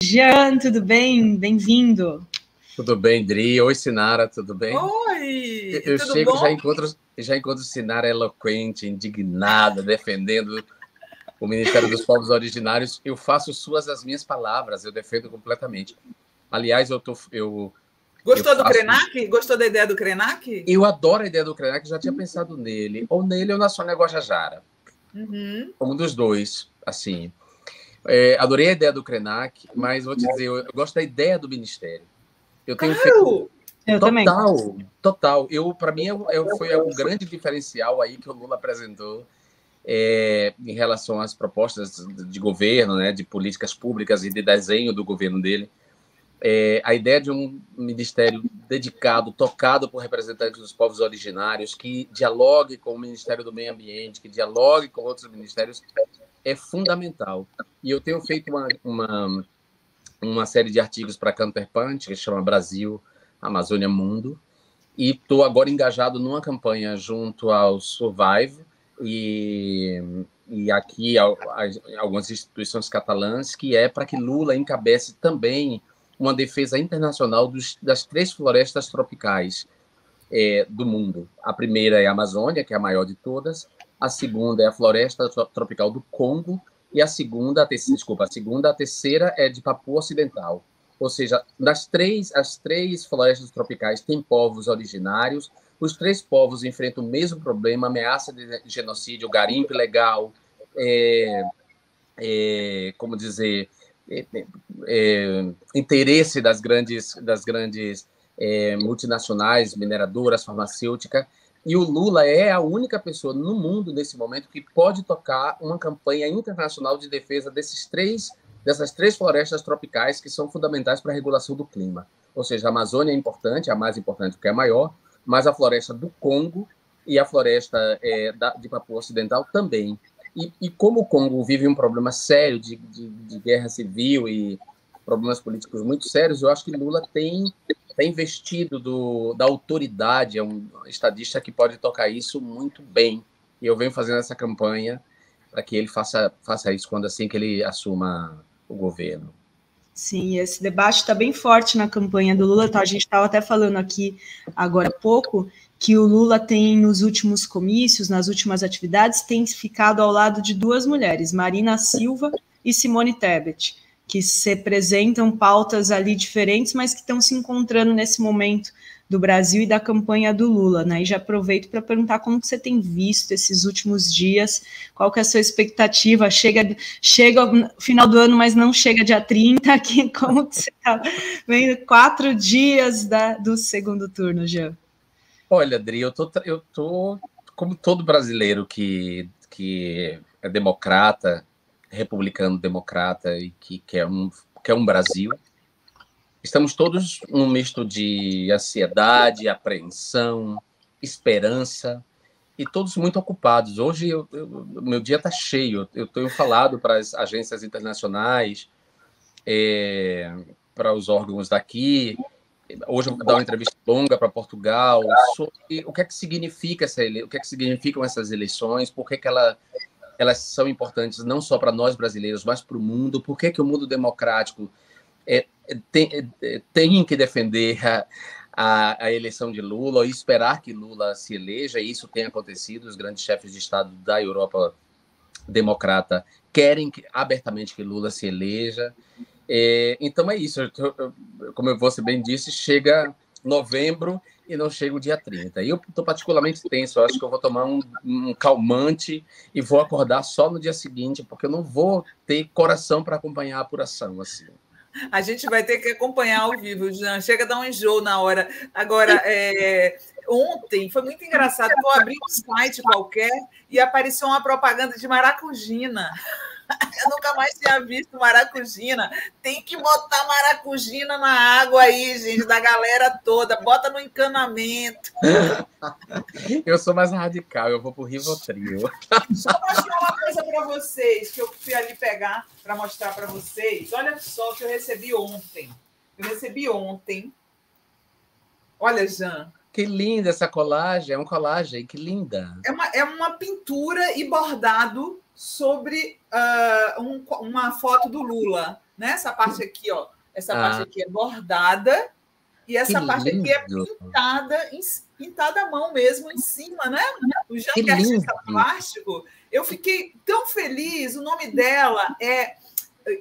Jean, tudo bem? Bem-vindo. Tudo bem, Dri? Oi, Sinara, tudo bem? Oi! Eu tudo chego bom? e já encontro Sinara eloquente, indignada, defendendo o Ministério dos Povos Originários. Eu faço suas as minhas palavras, eu defendo completamente. Aliás, Gostou do Krenak? Gostou da ideia do Krenak? Eu adoro a ideia do Krenak, já tinha pensado nele, ou nele ou na Sônia Guajajara. Um dos dois, assim. Adorei a ideia do Krenak, mas vou te dizer, eu gosto da ideia do Ministério. Eu tenho feito... Eu também. Total. Para mim, foi um grande diferencial aí que o Lula apresentou em relação às propostas de governo, né, de políticas públicas e de desenho do governo dele. A ideia de um ministério dedicado, tocado por representantes dos povos originários, que dialogue com o Ministério do Meio Ambiente, que dialogue com outros ministérios, é fundamental. E eu tenho feito uma série de artigos para Counterpunch, que chama Brasil, Amazônia, Mundo, e estou agora engajado numa campanha junto ao Survive e aqui algumas instituições catalãs, que é para que Lula encabece também uma defesa internacional das 3 florestas tropicais do mundo. A primeira é a Amazônia, que é a maior de todas, a segunda é a floresta tropical do Congo, e a terceira é de Papua Ocidental. Ou seja, as três florestas tropicais têm povos originários, os 3 povos enfrentam o mesmo problema, ameaça de genocídio, garimpo ilegal, como dizer, interesse das grandes multinacionais, mineradoras, farmacêuticas, e o Lula é a única pessoa no mundo, nesse momento, que pode tocar uma campanha internacional de defesa dessas três florestas tropicais que são fundamentais para a regulação do clima. Ou seja, a Amazônia é importante, a mais importante porque é a maior, mas a floresta do Congo e a floresta de Papua Ocidental também. E como o Congo vive um problema sério de guerra civil e problemas políticos muito sérios, eu acho que Lula tem investido da autoridade, é um estadista que pode tocar isso muito bem. E eu venho fazendo essa campanha para que ele faça isso assim que ele assuma o governo. Sim, esse debate está bem forte na campanha do Lula. Tá? A gente estava até falando aqui agora há pouco que o Lula tem, nos últimos comícios, nas últimas atividades, tem ficado ao lado de 2 mulheres, Marina Silva e Simone Tebet, que se representam pautas ali diferentes, mas que estão se encontrando nesse momento do Brasil e da campanha do Lula, né? E já aproveito para perguntar como que você tem visto esses últimos dias, qual que é a sua expectativa? Chega no final do ano, mas não chega dia 30, aqui, como que você está vendo 4 dias do segundo turno, Jean? Olha, Adri, eu tô como todo brasileiro que é democrata, republicano democrata e que quer um Brasil. Estamos todos num misto de ansiedade, apreensão, esperança e todos muito ocupados. Hoje meu dia está cheio. Eu tenho falado para as agências internacionais, para os órgãos daqui. Hoje eu vou dar uma entrevista longa para Portugal sobre o que é que significa o que é que significam essas eleições, por que elas são importantes não só para nós brasileiros, mas para o mundo, por que o mundo democrático tem que defender a eleição de Lula e esperar que Lula se eleja, e isso tem acontecido. Os grandes chefes de Estado da Europa democrata querem abertamente que Lula se eleja. Então é isso, como você bem disse, chega novembro e não chega o dia 30. E eu estou particularmente tenso, eu acho que eu vou tomar um calmante e vou acordar só no dia seguinte, porque eu não vou ter coração para acompanhar a apuração, assim. A gente vai ter que acompanhar ao vivo, Jean. Chega a dar um enjoo na hora. Agora, ontem foi muito engraçado. Eu abri um site qualquer e apareceu uma propaganda de maracujina. Eu nunca mais tinha visto maracujina. Tem que botar maracujina na água aí, gente, da galera toda. Bota no encanamento. Eu sou mais radical, eu vou pro Rivotril. Só mostrar uma coisa para vocês, que eu fui ali pegar para mostrar para vocês. Olha só o que eu recebi ontem. Olha, Jean. Que linda essa colagem. É uma colagem, que linda. É uma pintura e bordado sobre uma foto do Lula. né? Essa parte aqui, ó, essa parte aqui é bordada e essa parte aqui é pintada à mão mesmo em cima, né? O Jean, que é artista plástico, eu fiquei tão feliz. O nome dela é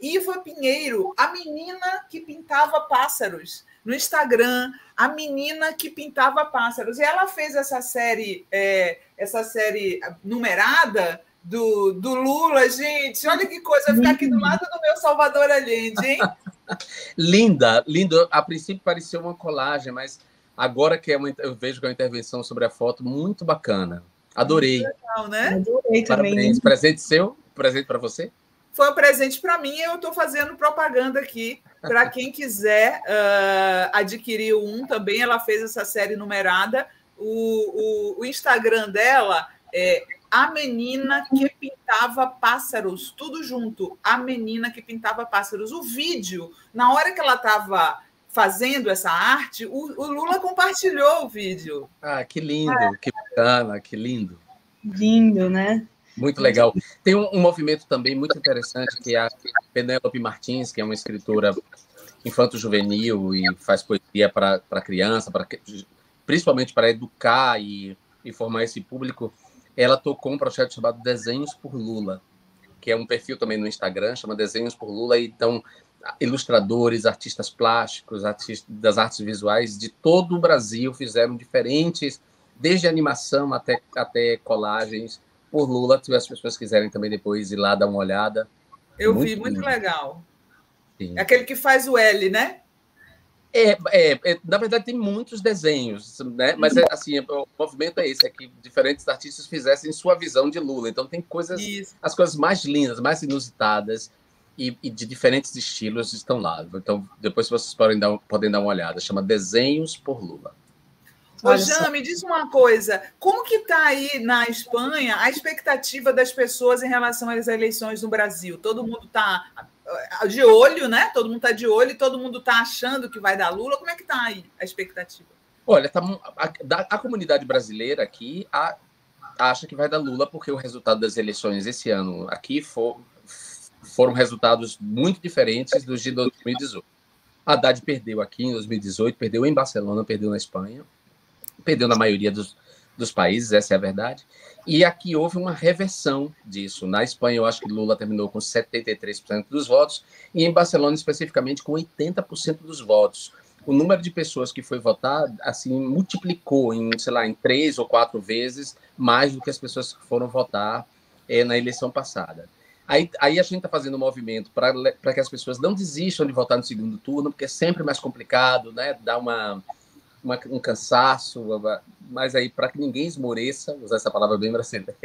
Iva Pinheiro, a menina que pintava pássaros. No Instagram, a menina que pintava pássaros. E ela fez essa série numerada do Lula, gente. Olha que coisa, ficar aqui do lado do meu Salvador Allende, hein? Linda, lindo. A princípio parecia uma colagem, mas agora que eu vejo que é uma intervenção sobre a foto, muito bacana. Adorei. Muito legal, né? Adorei também. Parabéns. Presente seu? Presente para você? Foi um presente para mim, eu estou fazendo propaganda aqui para quem quiser adquirir um também. Ela fez essa série numerada. O Instagram dela é A Menina que Pintava Pássaros, tudo junto. A Menina que Pintava Pássaros. O vídeo, na hora que ela estava fazendo essa arte, o Lula compartilhou o vídeo. Ah, que lindo, que bacana, que lindo. Lindo, né? Muito legal. Tem um movimento também muito interessante, que é a Penélope Martins, que é uma escritora infanto-juvenil e faz poesia para criança, principalmente para educar e formar esse público. Ela tocou um projeto chamado Desenhos por Lula, que é um perfil também no Instagram, chama Desenhos por Lula, e então ilustradores, artistas plásticos, artistas das artes visuais de todo o Brasil fizeram diferentes, desde animação até colagens, por Lula, se as pessoas quiserem também depois ir lá dar uma olhada. Eu vi, muito legal. Sim. É aquele que faz o L, né? Na verdade, tem muitos desenhos, né? Mas assim, o movimento é esse, é que diferentes artistas fizessem sua visão de Lula. Então tem coisas, as coisas mais lindas, mais inusitadas e de diferentes estilos estão lá. Então depois vocês podem dar uma olhada. Chama Desenhos por Lula. Ô, Jean, me diz uma coisa, como que está aí na Espanha a expectativa das pessoas em relação às eleições no Brasil? Todo mundo está de olho, né? Todo mundo está de olho e todo mundo está achando que vai dar Lula. Como é que está aí a expectativa? Olha, a comunidade brasileira aqui acha que vai dar Lula, porque o resultado das eleições esse ano aqui foram resultados muito diferentes dos de 2018. Haddad perdeu aqui em 2018, perdeu em Barcelona, perdeu na Espanha, perdeu na maioria dos países, essa é a verdade. E aqui houve uma reversão disso. Na Espanha, eu acho que Lula terminou com 73% dos votos, e em Barcelona, especificamente, com 80% dos votos. O número de pessoas que foi votar, assim, multiplicou em 3 ou 4 vezes mais do que as pessoas que foram votar na eleição passada. Aí a gente está fazendo um movimento para que as pessoas não desistam de votar no segundo turno, porque é sempre mais complicado, né? Dá um cansaço, mas aí, para que ninguém esmoreça, usar essa palavra bem brasileira,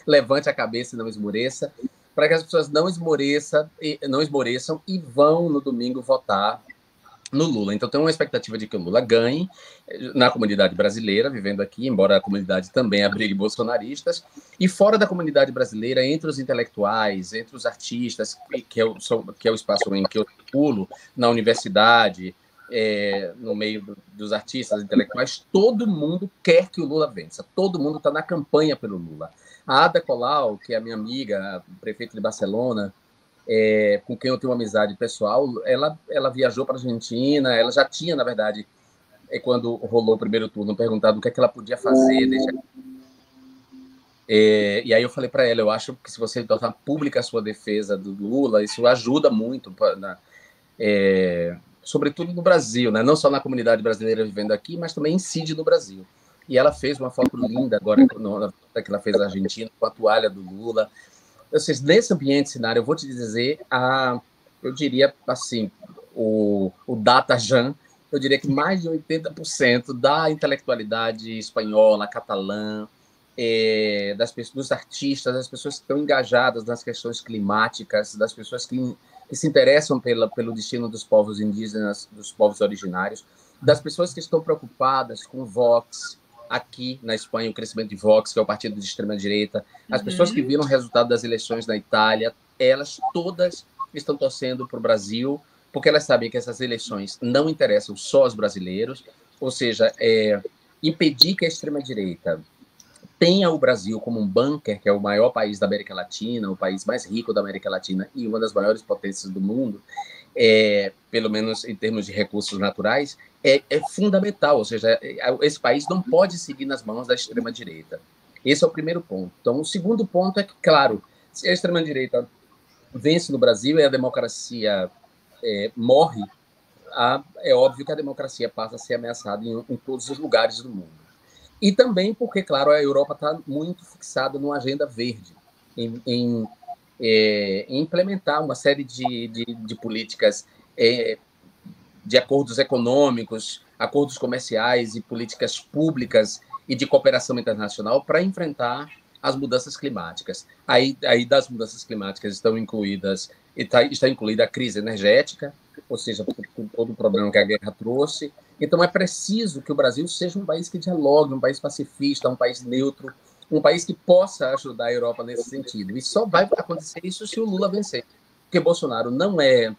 levante a cabeça e não esmoreça, para que as pessoas não esmoreçam e vão no domingo votar no Lula. Então tem uma expectativa de que o Lula ganhe na comunidade brasileira, vivendo aqui, embora a comunidade também abrigue bolsonaristas, e fora da comunidade brasileira, entre os intelectuais, entre os artistas, que é o espaço em que eu pulo, na universidade, no meio dos artistas intelectuais, todo mundo quer que o Lula vença, todo mundo está na campanha pelo Lula. A Ada Colau, que é a minha amiga, prefeita de Barcelona, com quem eu tenho uma amizade pessoal, ela viajou para a Argentina, ela já tinha, na verdade, quando rolou o primeiro turno, perguntado o que é que ela podia fazer. E aí eu falei para ela, eu acho que se você tornar pública a sua defesa do Lula, isso ajuda muito sobretudo no Brasil, né? Não só na comunidade brasileira vivendo aqui, mas também incide no Brasil. E ela fez uma foto linda agora, que ela fez na Argentina, com a toalha do Lula. Ou seja, nesse ambiente, cenário, eu vou te dizer, eu diria assim, o Datajan, eu diria que mais de 80% da intelectualidade espanhola, catalã, dos artistas, das pessoas que estão engajadas nas questões climáticas, das pessoas que se interessam pelo destino dos povos indígenas, dos povos originários, das pessoas que estão preocupadas com o Vox, aqui na Espanha, o crescimento de Vox, que é o partido de extrema-direita, as pessoas que viram o resultado das eleições na Itália, elas todas estão torcendo para o Brasil, porque elas sabem que essas eleições não interessam só aos brasileiros, ou seja, impedir que a extrema-direita tenha o Brasil como um bunker, que é o maior país da América Latina, o país mais rico da América Latina e uma das maiores potências do mundo, pelo menos em termos de recursos naturais, é fundamental. Ou seja, esse país não pode seguir nas mãos da extrema-direita. Esse é o primeiro ponto. Então, o segundo ponto é que, claro, se a extrema-direita vence no Brasil e a democracia morre, é óbvio que a democracia passa a ser ameaçada em todos os lugares do mundo. E também porque, claro, a Europa está muito fixada numa agenda verde, em implementar uma série de políticas de acordos econômicos, acordos comerciais e políticas públicas e de cooperação internacional para enfrentar as mudanças climáticas. Aí das mudanças climáticas está incluída a crise energética, ou seja, todo o problema que a guerra trouxe. Então, é preciso que o Brasil seja um país que dialogue, um país pacifista, um país neutro, um país que possa ajudar a Europa nesse sentido. E só vai acontecer isso se o Lula vencer. Porque Bolsonaro não é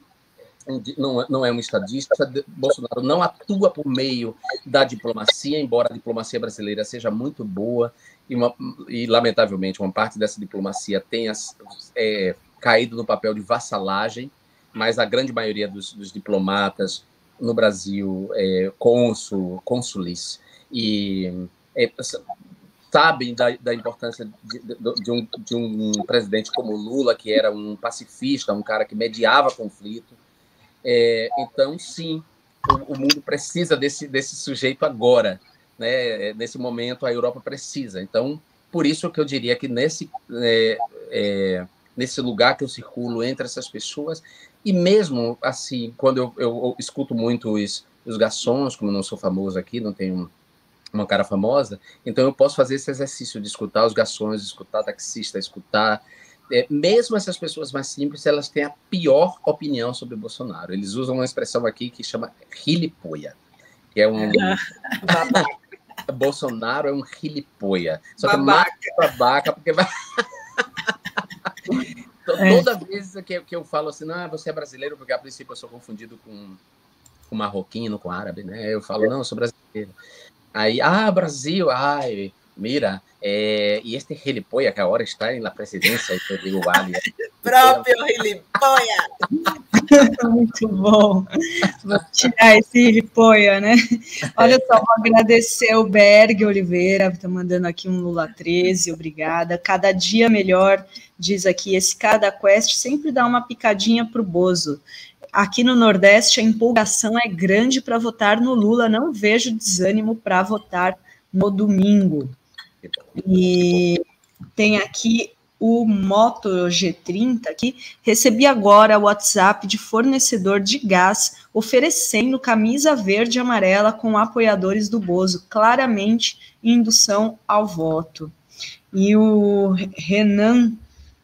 um estadista, Bolsonaro não atua por meio da diplomacia, embora a diplomacia brasileira seja muito boa e lamentavelmente, uma parte dessa diplomacia tenha caído no papel de vassalagem, mas a grande maioria dos diplomatas no Brasil, cônsules, e sabem da importância de um presidente como Lula, que era um pacifista, um cara que mediava conflito. Então, sim, o mundo precisa desse sujeito agora, né? Nesse momento, a Europa precisa. Então, por isso que eu diria que nesse lugar que eu circulo entre essas pessoas, e mesmo assim, quando eu escuto muito os garçons, como eu não sou famoso aqui, não tenho uma cara famosa, então eu posso fazer esse exercício de escutar os garçons, escutar taxista, escutar... mesmo essas pessoas mais simples, elas têm a pior opinião sobre Bolsonaro. Eles usam uma expressão aqui que chama gilipoia, que é um... Bolsonaro é um gilipoia. Só que é mais babaca, porque vai... Toda vez que eu falo assim, não, você é brasileiro, porque a princípio eu sou confundido com marroquino, com árabe, né? Eu falo, não, eu sou brasileiro. Aí, Brasil, ai, mira, e este gilipoia que agora está na presidência, eu digo, vale. Próprio gilipoia! Muito bom. Vou tirar esse gilipoia, né? Olha só, vou agradecer o Berg Oliveira, está mandando aqui um Lula 13, obrigada. Cada dia melhor, diz aqui, esse Cada Quest sempre dá uma picadinha para o Bozo. Aqui no Nordeste, a empolgação é grande para votar no Lula, não vejo desânimo para votar no domingo. E tem aqui o Moto G30 aqui, recebi agora o WhatsApp de fornecedor de gás oferecendo camisa verde e amarela com apoiadores do Bozo, claramente indução ao voto. E o Renan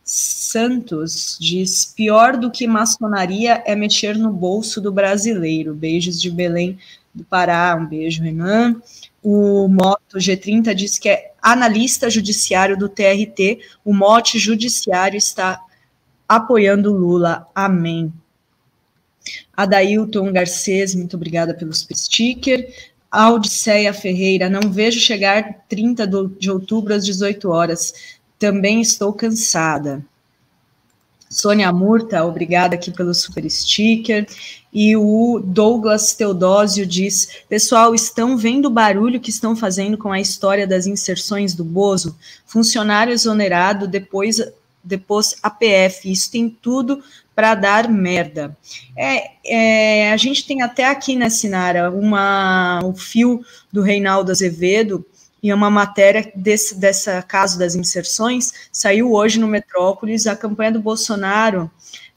Santos diz, pior do que maçonaria é mexer no bolso do brasileiro. Beijos de Belém do Pará, um beijo, Renan. O Moto G30 diz que é analista judiciário do TRT, o mote judiciário está apoiando Lula, amém. Adailton Garcês, muito obrigada pelo sticker. Audiceia Ferreira, não vejo chegar 30 de outubro às 18 horas, também estou cansada. Sônia Murta, obrigada aqui pelo super sticker. E o Douglas Teodósio diz, pessoal, estão vendo o barulho que estão fazendo com a história das inserções do Bozo? Funcionário exonerado, depois APF, isso tem tudo para dar merda. A gente tem até aqui, né, Sinara, o fio do Reinaldo Azevedo, e uma matéria dessa caso das inserções, saiu hoje no Metrópolis, a campanha do Bolsonaro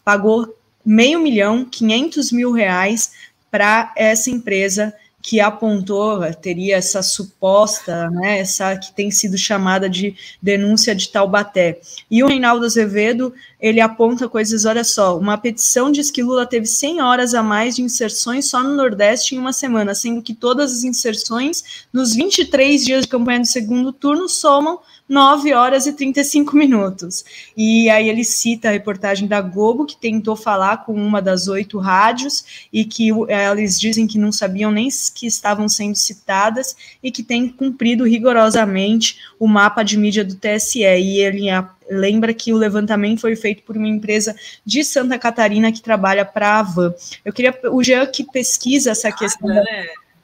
pagou R$500.000 para essa empresa que apontou, teria essa suposta, né, essa que tem sido chamada de denúncia de Taubaté. E o Reinaldo Azevedo ele aponta coisas, olha só, uma petição diz que Lula teve 100 horas a mais de inserções só no Nordeste em uma semana, sendo que todas as inserções nos 23 dias de campanha do segundo turno somam 9 horas e 35 minutos. E aí ele cita a reportagem da Globo, que tentou falar com uma das 8 rádios, e que eles dizem que não sabiam nem que estavam sendo citadas, e que tem cumprido rigorosamente o mapa de mídia do TSE. E ele lembra que o levantamento foi feito por uma empresa de Santa Catarina que trabalha para a Avan. Eu queria, o Jean, que pesquisa essa questão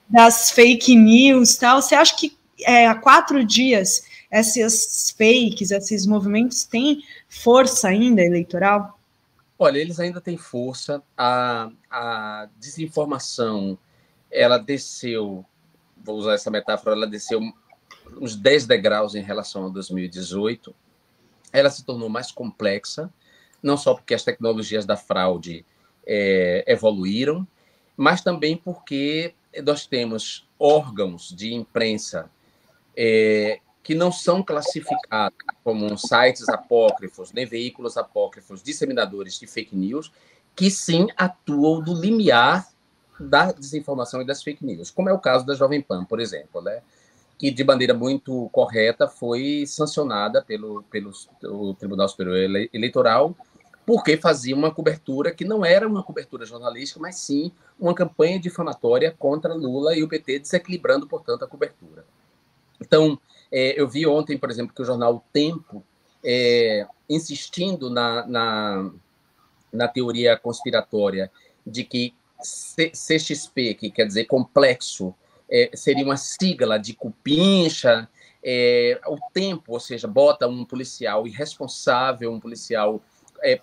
das fake news, tal, você acha que há 4 dias essas fakes, esses movimentos têm força ainda eleitoral? Olha, eles ainda têm força. A desinformação, ela desceu, vou usar essa metáfora, ela desceu uns 10 degraus em relação a 2018. Ela se tornou mais complexa, não só porque as tecnologias da fraude evoluíram, mas também porque nós temos órgãos de imprensa que não são classificados como sites apócrifos, nem veículos apócrifos, disseminadores de fake news, que sim atuam no limiar da desinformação e das fake news, como é o caso da Jovem Pan, por exemplo, né? Que de maneira muito correta foi sancionada pelo Tribunal Superior Eleitoral, porque fazia uma cobertura que não era uma cobertura jornalística, mas sim uma campanha difamatória contra Lula e o PT, desequilibrando, portanto, a cobertura. Então, eu vi ontem, por exemplo, que o jornal O Tempo, insistindo na teoria conspiratória de que CXP, que quer dizer complexo, seria uma sigla de cupincha, o Tempo, ou seja, bota um policial irresponsável, um policial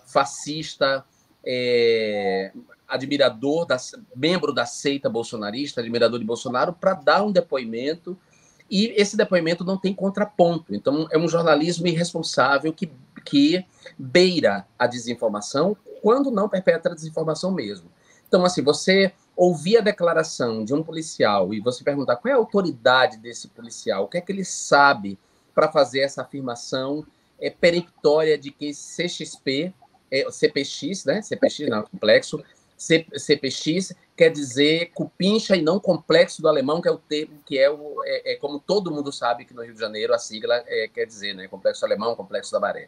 fascista, admirador, membro da seita bolsonarista, admirador de Bolsonaro, para dar um depoimento, e esse depoimento não tem contraponto. Então, é um jornalismo irresponsável que beira a desinformação, quando não perpetra a desinformação mesmo. Então, assim, você ouvir a declaração de um policial e você perguntar qual é a autoridade desse policial, o que é que ele sabe para fazer essa afirmação peremptória de que CXP, CPX, né? CPX não, complexo, CPX quer dizer cupincha e não complexo do alemão, que é o termo que como todo mundo sabe que no Rio de Janeiro a sigla quer dizer, né? Complexo alemão, complexo da Baré.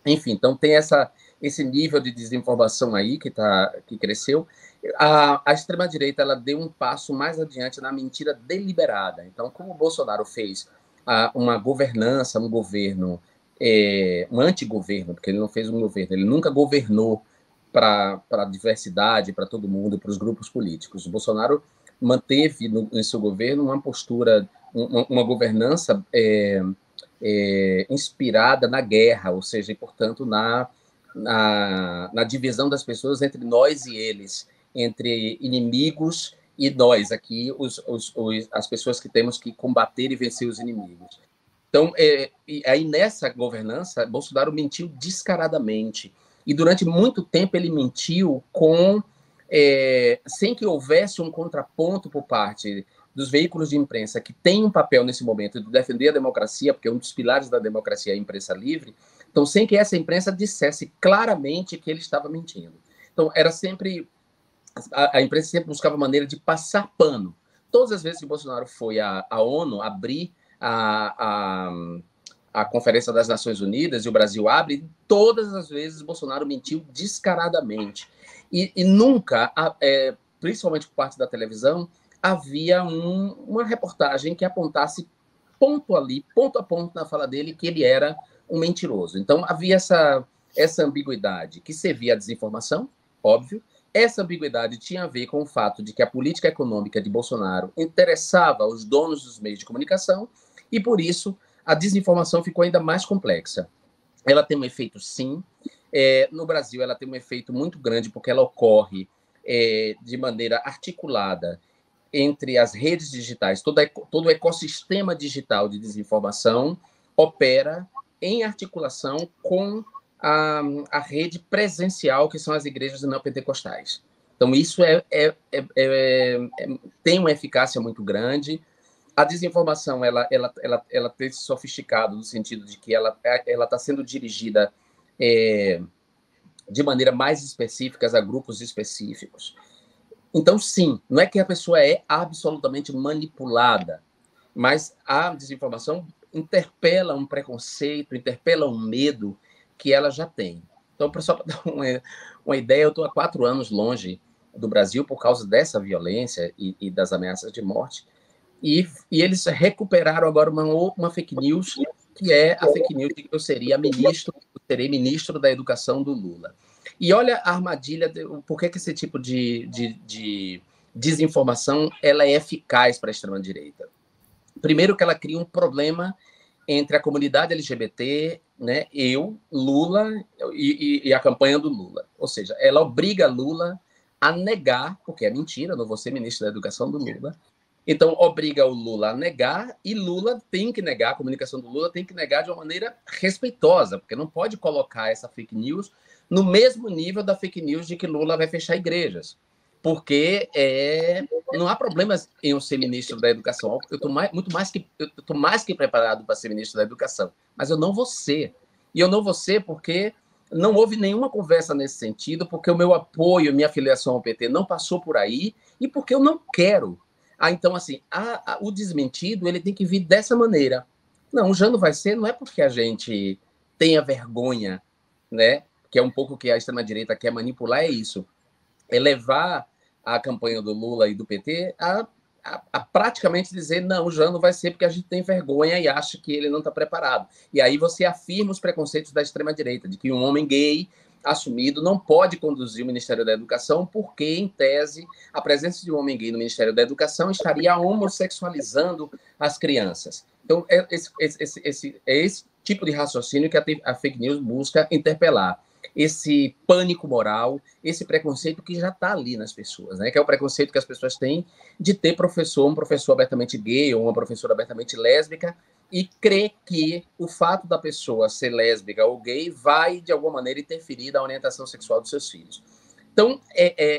Enfim, então tem esse nível de desinformação aí que cresceu. A extrema-direita ela deu um passo mais adiante na mentira deliberada. Então, como o Bolsonaro fez uma governança, um governo, um antigoverno, porque ele não fez um governo, ele nunca governou para a diversidade, para todo mundo, para os grupos políticos. O Bolsonaro manteve no seu governo uma postura, uma governança inspirada na guerra, ou seja, e, portanto, na divisão das pessoas entre nós e eles, entre inimigos e nós, aqui, as pessoas que temos que combater e vencer os inimigos. Então, aí nessa governança, Bolsonaro mentiu descaradamente. E durante muito tempo ele mentiu sem que houvesse um contraponto por parte dos veículos de imprensa que têm um papel nesse momento de defender a democracia, porque um dos pilares da democracia é a imprensa livre. Então, sem que essa imprensa dissesse claramente que ele estava mentindo. Então, era sempre... A imprensa sempre buscava maneira de passar pano. Todas as vezes que Bolsonaro foi à ONU abrir a Conferência das Nações Unidas, e o Brasil abre, todas as vezes Bolsonaro mentiu descaradamente. E nunca, principalmente por parte da televisão, havia uma reportagem que apontasse ponto a ponto na fala dele que ele era um mentiroso. Então, havia essa ambiguidade que servia à desinformação, óbvio. Essa ambiguidade tinha a ver com o fato de que a política econômica de Bolsonaro interessava os donos dos meios de comunicação e, por isso, a desinformação ficou ainda mais complexa. Ela tem um efeito, sim. No Brasil, ela tem um efeito muito grande porque ela ocorre de maneira articulada entre as redes digitais. Todo o ecossistema digital de desinformação opera em articulação com a rede presencial, que são as igrejas neopentecostais. Então, isso tem uma eficácia muito grande. A desinformação ela tem se sofisticado no sentido de que ela está sendo dirigida de maneira mais específica a grupos específicos. Então, sim, não é que a pessoa é absolutamente manipulada, mas a desinformação interpela um preconceito, interpela um medo que ela já tem. Então, só para dar uma ideia, eu estou há 4 anos longe do Brasil por causa dessa violência e das ameaças de morte, e eles recuperaram agora uma fake news, que é a fake news de que eu serei ministro da Educação do Lula. E olha a armadilha, por que esse tipo de desinformação ela é eficaz para a extrema-direita? Primeiro que ela cria um problema entre a comunidade LGBT, né, Lula e a campanha do Lula. Ou seja, ela obriga Lula a negar, porque é mentira, não vou ser ministro da Educação do Lula. Então, obriga o Lula a negar, e Lula tem que negar, a comunicação do Lula tem que negar de uma maneira respeitosa, porque não pode colocar essa fake news no mesmo nível da fake news de que Lula vai fechar igrejas. Porque não há problemas em eu ser ministro da Educação. Eu estou mais que preparado para ser ministro da Educação, mas eu não vou ser. E eu não vou ser porque não houve nenhuma conversa nesse sentido, porque o meu apoio, minha filiação ao PT não passou por aí, e porque eu não quero. Então, assim, o desmentido ele tem que vir dessa maneira. Não, já não vai ser, não é porque a gente tenha vergonha, né? Que é um pouco que a extrema-direita quer manipular, é isso. É levar a campanha do Lula e do PT a praticamente dizer não, já não vai ser porque a gente tem vergonha e acha que ele não está preparado. E aí você afirma os preconceitos da extrema-direita, de que um homem gay assumido não pode conduzir o Ministério da Educação porque, em tese, a presença de um homem gay no Ministério da Educação estaria homossexualizando as crianças. Então, é esse tipo de raciocínio que a fake news busca interpelar. Esse pânico moral, esse preconceito que já está ali nas pessoas, né? Que é o preconceito que as pessoas têm de ter um professor abertamente gay ou uma professora abertamente lésbica, e crer que o fato da pessoa ser lésbica ou gay vai, de alguma maneira, interferir na orientação sexual dos seus filhos. Então, é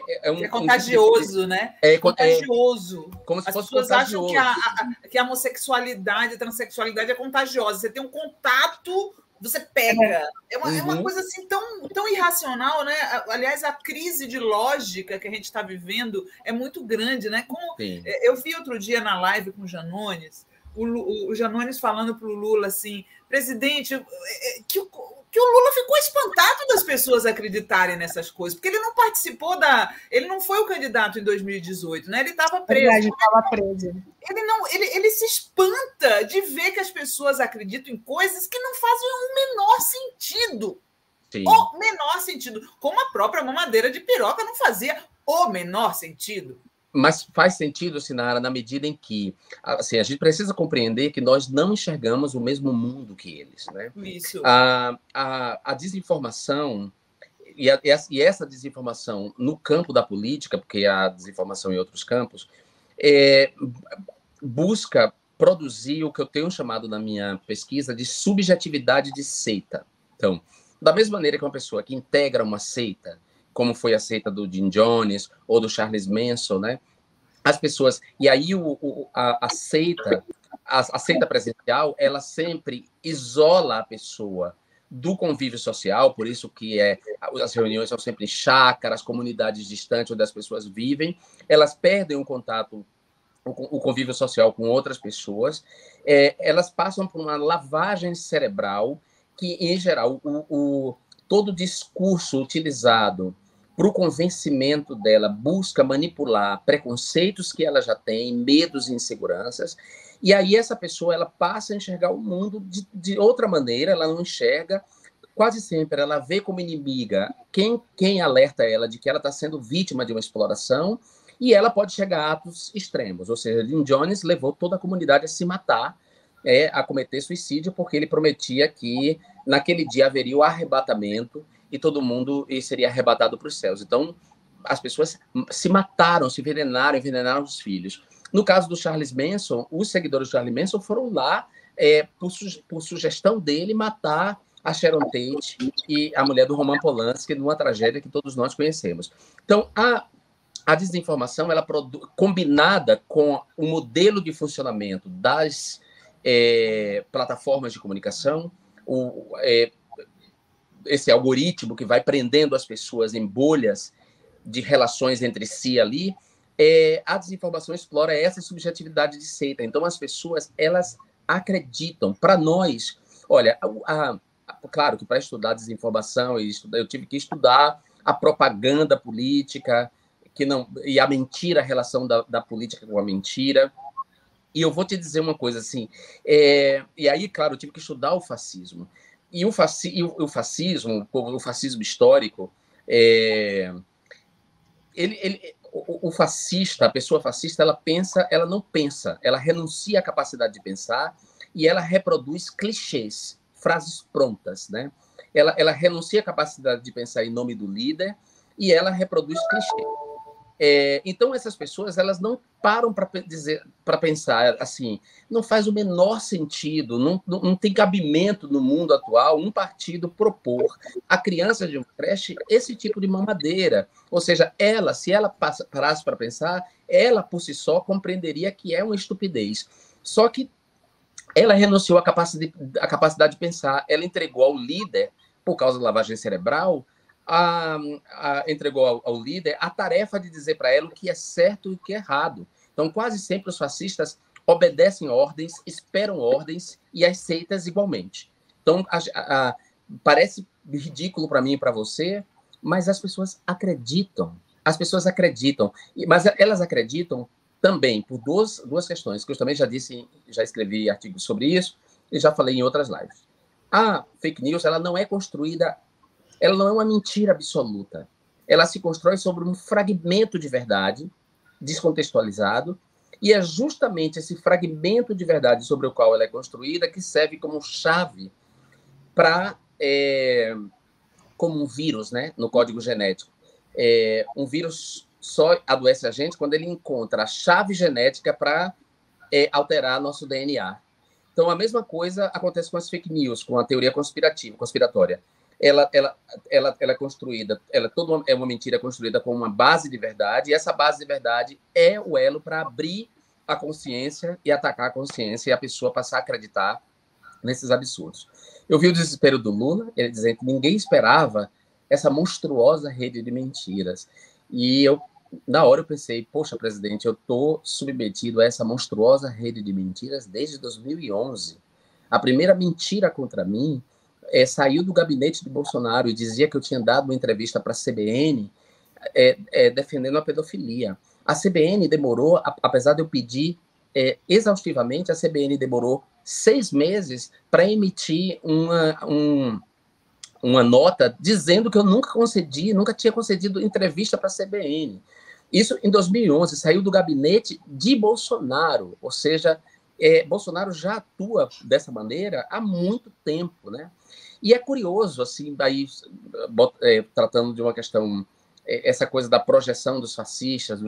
contagioso, né? É contagioso. Como se as fosse pessoas contagioso. acham que a homossexualidade, a transexualidade é contagiosa. Você tem um contato, você pega. É uma coisa assim tão irracional, né? Aliás, a crise de lógica que a gente está vivendo é muito grande, né? Eu vi outro dia na live com o Janones, o Janones falando para o Lula assim, presidente, que o Lula ficou espantado das pessoas acreditarem nessas coisas, porque ele não participou ele não foi o candidato em 2018, né? Ele estava preso. Ele estava preso. Ele se espanta de ver que as pessoas acreditam em coisas que não fazem o menor sentido. Sim. O menor sentido. Como a própria mamadeira de piroca não fazia o menor sentido. Mas faz sentido, Sinara, na medida em que assim, a gente precisa compreender que nós não enxergamos o mesmo mundo que eles, né? Isso. A desinformação e essa desinformação no campo da política, porque há desinformação em outros campos, busca produzir o que eu tenho chamado na minha pesquisa de subjetividade de seita. Então, da mesma maneira que uma pessoa que integra uma seita, como foi a seita do Jim Jones ou do Charles Manson, né? As pessoas... E aí a seita presencial, ela sempre isola a pessoa do convívio social, por isso que as reuniões são sempre em chácaras, comunidades distantes onde as pessoas vivem, elas perdem o contato, o convívio social com outras pessoas, elas passam por uma lavagem cerebral que, em geral, todo discurso utilizado para o convencimento dela busca manipular preconceitos que ela já tem, medos e inseguranças, e aí essa pessoa ela passa a enxergar o mundo de outra maneira, ela não enxerga, quase sempre ela vê como inimiga quem alerta ela de que ela está sendo vítima de uma exploração, e ela pode chegar a atos extremos, ou seja, Jim Jones levou toda a comunidade a se matar, a cometer suicídio, porque ele prometia que naquele dia haveria o arrebatamento e todo mundo seria arrebatado para os céus. Então, as pessoas se mataram, se envenenaram os filhos. No caso do Charles Manson, os seguidores do Charles Manson foram lá, por sugestão dele, matar a Sharon Tate e a mulher do Roman Polanski numa tragédia que todos nós conhecemos. Então, a desinformação, ela combinada com o modelo de funcionamento das plataformas de comunicação, esse algoritmo que vai prendendo as pessoas em bolhas de relações entre si ali, a desinformação explora essa subjetividade de seita. Então, as pessoas, elas acreditam. Para nós, olha, claro que para estudar desinformação, eu tive que estudar a propaganda política, e a mentira, a relação da política com a mentira. E eu vou te dizer uma coisa assim, e aí, claro, eu tive que estudar o fascismo. E o fascismo histórico, o fascista, a pessoa fascista, ela não pensa, ela renuncia à capacidade de pensar e ela reproduz clichês, frases prontas, né? Ela renuncia à capacidade de pensar em nome do líder e ela reproduz clichês. Então, essas pessoas, elas não param para pensar assim, não faz o menor sentido, não tem cabimento no mundo atual um partido propor a criança de uma creche esse tipo de mamadeira. Ou seja, se ela parasse para pensar, ela, por si só, compreenderia que é uma estupidez. Só que ela renunciou à capacidade de pensar, ela entregou ao líder, por causa da lavagem cerebral, entregou ao líder a tarefa de dizer para ela o que é certo e o que é errado. Então, quase sempre os fascistas obedecem ordens, esperam ordens e as seitas igualmente. Então, parece ridículo para mim e para você, mas as pessoas acreditam. As pessoas acreditam. Mas elas acreditam também por duas questões, que eu também já escrevi artigos sobre isso e já falei em outras lives. A fake news, ela não é construída, ela não é uma mentira absoluta. Ela se constrói sobre um fragmento de verdade descontextualizado, e é justamente esse fragmento de verdade sobre o qual ela é construída que serve como chave como um vírus, né, no código genético. Um vírus só adoece a gente quando ele encontra a chave genética para alterar nosso DNA. Então, a mesma coisa acontece com as fake news, com a teoria conspiratória. Ela é construída, é uma mentira construída com uma base de verdade, e essa base de verdade é o elo para abrir a consciência e atacar a consciência e a pessoa passar a acreditar nesses absurdos. Eu vi o desespero do Lula, ele dizendo que ninguém esperava essa monstruosa rede de mentiras. E na hora eu pensei, poxa, presidente, eu estou submetido a essa monstruosa rede de mentiras desde 2011. A primeira mentira contra mim saiu do gabinete de Bolsonaro e dizia que eu tinha dado uma entrevista para a CBN defendendo a pedofilia. A CBN demorou, apesar de eu pedir exaustivamente, a CBN demorou 6 meses para emitir uma nota dizendo que eu nunca tinha concedido entrevista para a CBN. Isso em 2011, saiu do gabinete de Bolsonaro, ou seja, Bolsonaro já atua dessa maneira há muito tempo, né? E é curioso, assim, daí, tratando de uma questão, essa coisa da projeção dos fascistas,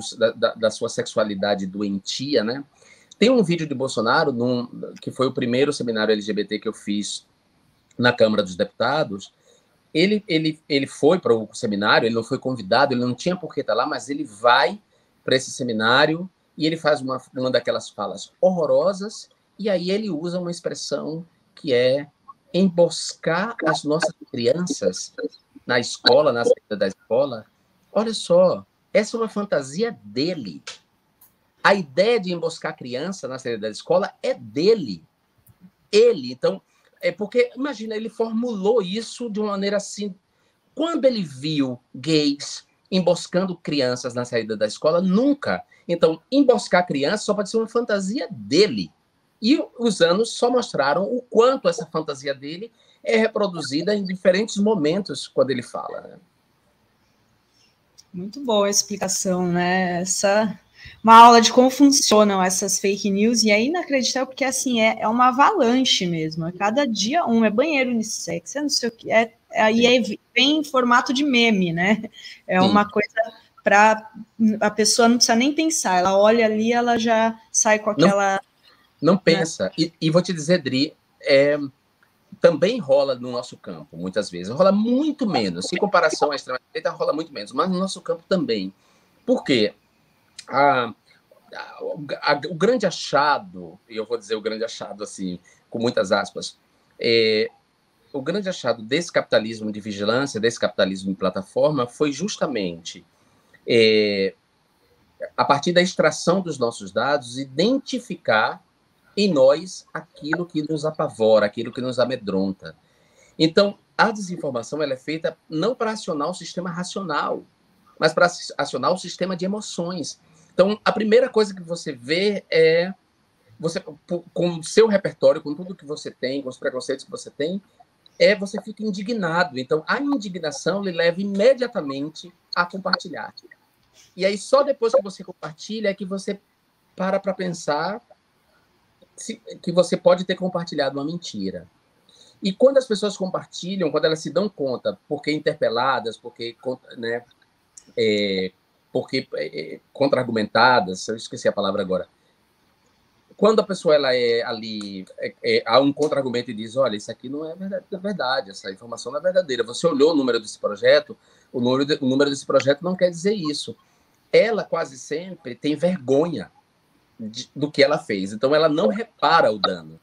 da sua sexualidade doentia, né? Tem um vídeo de Bolsonaro, que foi o primeiro seminário LGBT que eu fiz na Câmara dos Deputados. Ele foi para o seminário, ele não foi convidado, ele não tinha por que estar lá, mas ele vai para esse seminário e ele faz uma daquelas falas horrorosas, e aí ele usa uma expressão que é emboscar as nossas crianças na escola, na saída da escola. Olha só, essa é uma fantasia dele. A ideia de emboscar a criança na saída da escola é dele. Então, porque, imagina, ele formulou isso de uma maneira assim. Quando ele viu gays emboscando crianças na saída da escola, nunca. Então, emboscar criança só pode ser uma fantasia dele. E os anos só mostraram o quanto essa fantasia dele é reproduzida em diferentes momentos quando ele fala, né? Muito boa a explicação, né? Uma aula de como funcionam essas fake news, e é inacreditável, porque assim, é uma avalanche mesmo. Cada dia é banheiro unissex, não sei o que, aí vem em formato de meme, né? É Sim. Uma coisa para a pessoa não precisa nem pensar, ela olha ali, ela já sai com aquela... Não pensa. Né? E vou te dizer, Dri, também rola no nosso campo, muitas vezes. Rola muito menos. Em comparação à extrema-direita, rola muito menos. Mas no nosso campo também. Por quê? O grande achado, e eu vou dizer o grande achado, assim, com muitas aspas, achado desse capitalismo de vigilância, desse capitalismo de plataforma, foi justamente, a partir da extração dos nossos dados, identificar em nós aquilo que nos apavora, aquilo que nos amedronta. Então, a desinformação ela é feita não para acionar o sistema racional, mas para acionar o sistema de emoções. Então, a primeira coisa que você vê é, você, com o seu repertório, com tudo que você tem, com os preconceitos que você tem, você fica indignado. Então, a indignação lhe leva imediatamente a compartilhar. E aí, só depois que você compartilha, é que você para pensar que você pode ter compartilhado uma mentira. E quando as pessoas compartilham, quando elas se dão conta, porque interpeladas, porque, né, porque contra-argumentadas, eu esqueci a palavra agora. Quando a pessoa ela ali, há um contra-argumento e diz, olha, isso aqui não é verdade, essa informação não é verdadeira. Você olhou o número desse projeto, o número desse projeto não quer dizer isso. Ela quase sempre tem vergonha do que ela fez. Então, ela não repara o dano.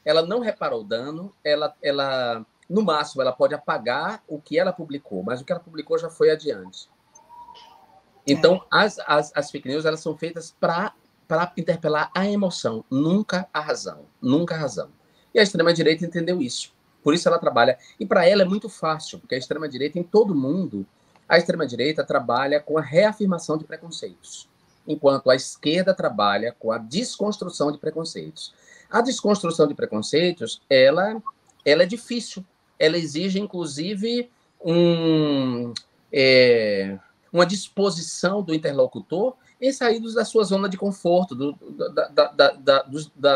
Ela não repara o dano, ela no máximo, ela pode apagar o que ela publicou, mas o que ela publicou já foi adiante. Então, as fake news, elas são feitas para interpelar a emoção, nunca a razão. Nunca a razão. E a extrema-direita entendeu isso. Por isso ela trabalha. E para ela é muito fácil, porque a extrema-direita, em todo mundo, a extrema-direita trabalha com a reafirmação de preconceitos, enquanto a esquerda trabalha com a desconstrução de preconceitos. A desconstrução de preconceitos, ela é difícil. Ela exige, inclusive, uma disposição do interlocutor em sair da sua zona de conforto,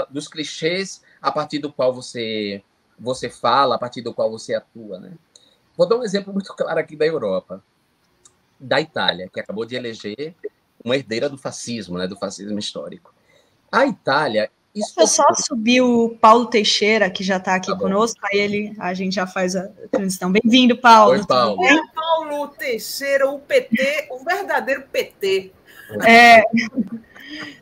dos clichês a partir do qual você fala, a partir do qual você atua, né? Vou dar um exemplo muito claro aqui da Europa, da Itália, que acabou de eleger uma herdeira do fascismo, né, do fascismo histórico. A Itália... Eu só subir o Paulo Teixeira, que já está aqui conosco, aí a gente já faz a transição. Bem-vindo, Paulo. Oi, Paulo. Paulo Teixeira, o PT, o verdadeiro PT.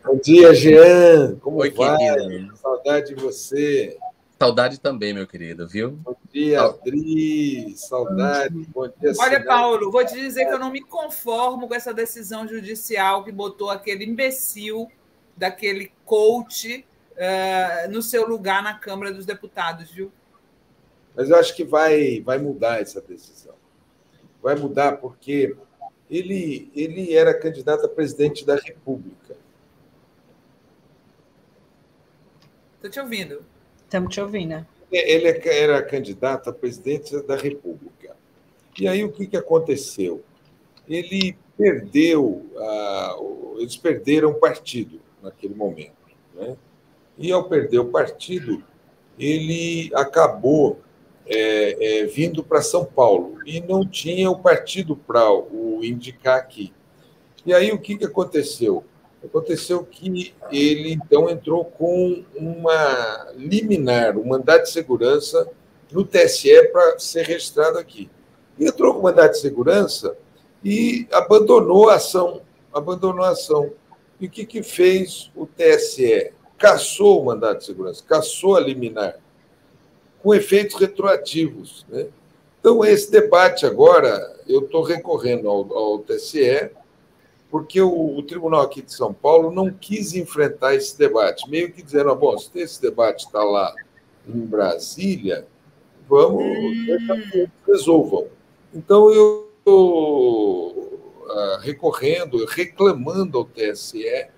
Bom dia, Jean. Como Oi, vai? querido. Saudade de você. Saudade também, meu querido, viu? Bom dia, Adri. Saudade. Bom dia, Olha, Sinara. Paulo, vou te dizer que eu não me conformo com essa decisão judicial que botou aquele imbecil daquele coach no seu lugar na Câmara dos Deputados, viu? Mas eu acho que vai mudar essa decisão. Vai mudar porque ele era candidato a presidente da República. Estou te ouvindo. Estamos te ouvindo. Ele era candidato a presidente da República. E aí o que aconteceu? Eles perderam o partido naquele momento, né? E, ao perder o partido, ele acabou vindo para São Paulo e não tinha o partido para o indicar aqui. E aí o que aconteceu? Aconteceu que ele, então, entrou com uma liminar, um mandado de segurança no TSE para ser registrado aqui. E entrou com o mandado de segurança e abandonou a ação. E o que fez o TSE? Cassou o mandado de segurança, cassou a liminar, com efeitos retroativos, né? Então, esse debate agora, eu estou recorrendo ao TSE, porque o Tribunal aqui de São Paulo não quis enfrentar esse debate, meio que dizendo, bom, se esse debate está lá em Brasília, vamos resolvam. Então, eu estou recorrendo, reclamando ao TSE,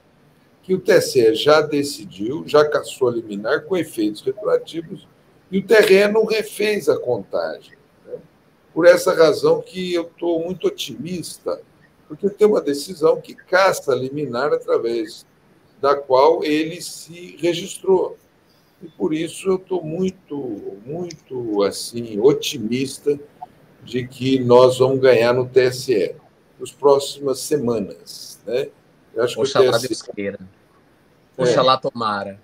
que o TSE já decidiu, já cassou a liminar com efeitos retroativos, e o TRE não refez a contagem, né? Por essa razão que eu estou muito otimista, porque tem uma decisão que cassa a liminar através da qual ele se registrou. E por isso eu estou muito assim, otimista de que nós vamos ganhar no TSE nas próximas semanas, né? Eu acho Oxalá que Deus queira. Oxalá tomara.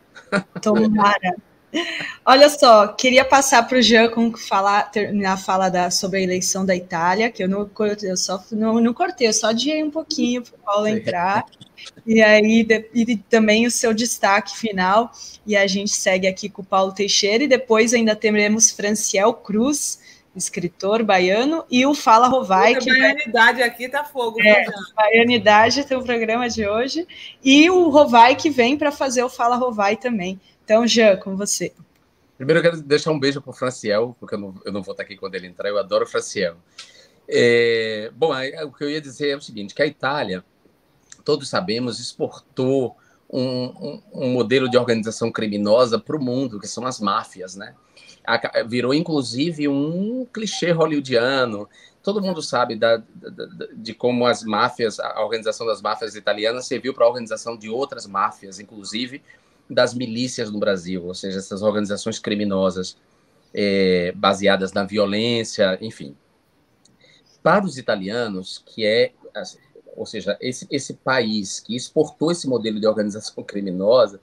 Tomara. Olha só, queria passar para o Jean terminar a fala sobre a eleição da Itália, que eu não cortei, eu só adiei um pouquinho para o Paulo entrar. E aí, e também o seu destaque final, e a gente segue aqui com o Paulo Teixeira, e depois ainda teremos Franciel Cruz, escritor baiano, e o Fala Rovai. A baianidade aqui tá fogo. Baianidade tem o programa de hoje, e o Rovai que vem para fazer o Fala Rovai também. Então, Jean, com você. Primeiro eu quero deixar um beijo para o Franciel, porque eu não vou estar aqui quando ele entrar, eu adoro o Franciel. Bom, o que eu ia dizer é o seguinte, que a Itália, todos sabemos, exportou um modelo de organização criminosa para o mundo, que são as máfias, né? Virou, inclusive, um clichê hollywoodiano. Todo mundo sabe de como as máfias, a organização das máfias italianas serviu para a organização de outras máfias, inclusive das milícias no Brasil, ou seja, essas organizações criminosas baseadas na violência, enfim. Para os italianos, ou seja, esse país que exportou esse modelo de organização criminosa,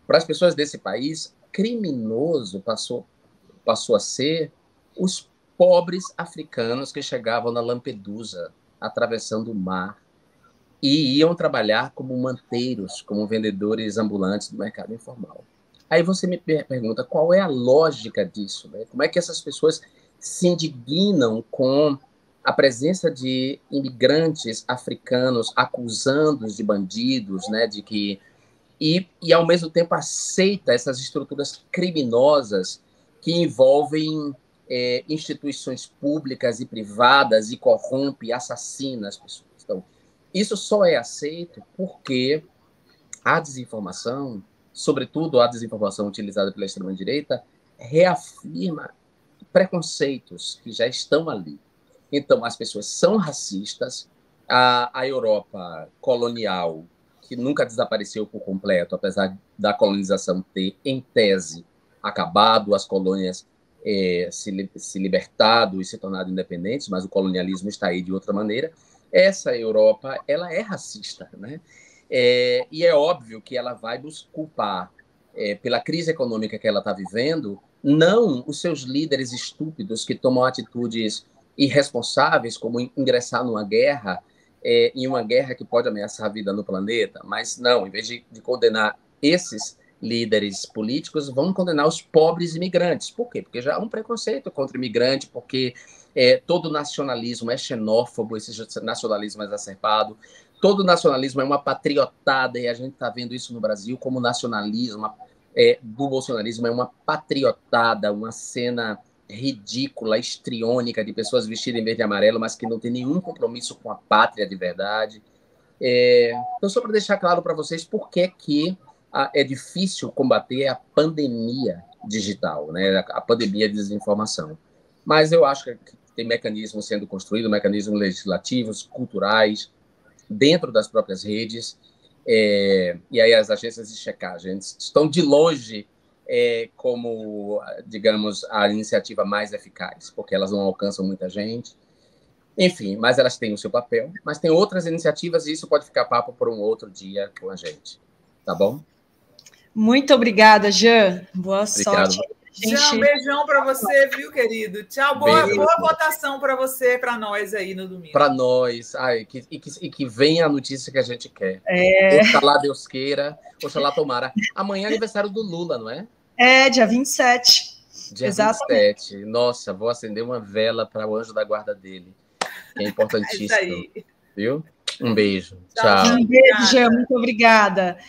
para as pessoas desse país, criminoso passou a ser os pobres africanos que chegavam na Lampedusa, atravessando o mar, e iam trabalhar como manteiros, como vendedores ambulantes do mercado informal. Aí você me pergunta qual é a lógica disso, né? Como é que essas pessoas se indignam com a presença de imigrantes africanos acusando-os de bandidos, né? E ao mesmo tempo aceita essas estruturas criminosas que envolvem instituições públicas e privadas e corrompe, assassina as pessoas. Então, isso só é aceito porque a desinformação, sobretudo a desinformação utilizada pela extrema-direita, reafirma preconceitos que já estão ali. Então, as pessoas são racistas, a Europa colonial, que nunca desapareceu por completo, apesar da colonização ter, em tese, acabado, as colônias se libertado e se tornado independentes, mas o colonialismo está aí de outra maneira. Essa Europa, ela é racista, né? E é óbvio que ela vai culpar pela crise econômica que ela está vivendo, não os seus líderes estúpidos que tomam atitudes irresponsáveis, como ingressar numa guerra, em uma guerra que pode ameaçar a vida no planeta, mas não, em vez de condenar esses líderes políticos, vão condenar os pobres imigrantes. Por quê? Porque já há um preconceito contra imigrante, porque todo nacionalismo é xenófobo, esse nacionalismo exacerbado, todo nacionalismo é uma patriotada, e a gente está vendo isso no Brasil como nacionalismo do bolsonarismo é uma patriotada, uma cena ridícula, histriônica, de pessoas vestidas em verde e amarelo, mas que não tem nenhum compromisso com a pátria de verdade. Então, só para deixar claro para vocês por que é difícil combater a pandemia digital, né? A pandemia de desinformação. Mas eu acho que tem mecanismos sendo construídos, mecanismos legislativos, culturais, dentro das próprias redes, e aí as agências de checagem estão de longe como, digamos, a iniciativa mais eficaz, porque elas não alcançam muita gente. Enfim, mas elas têm o seu papel, mas tem outras iniciativas e isso pode ficar papo por um outro dia com a gente. Tá bom? Muito obrigada, Jean. Boa sorte. Jean, um beijão para você, viu, querido? Tchau, boa votação para você, para nós aí no domingo. Para nós. E que venha a notícia que a gente quer. Oxalá Deus queira, oxalá tomara. Amanhã é aniversário do Lula, não é? Dia 27. Dia 27. Nossa, vou acender uma vela para o anjo da guarda dele. Que é importantíssimo. Viu? Um beijo. Tchau. Um beijo, Jean. Muito obrigada.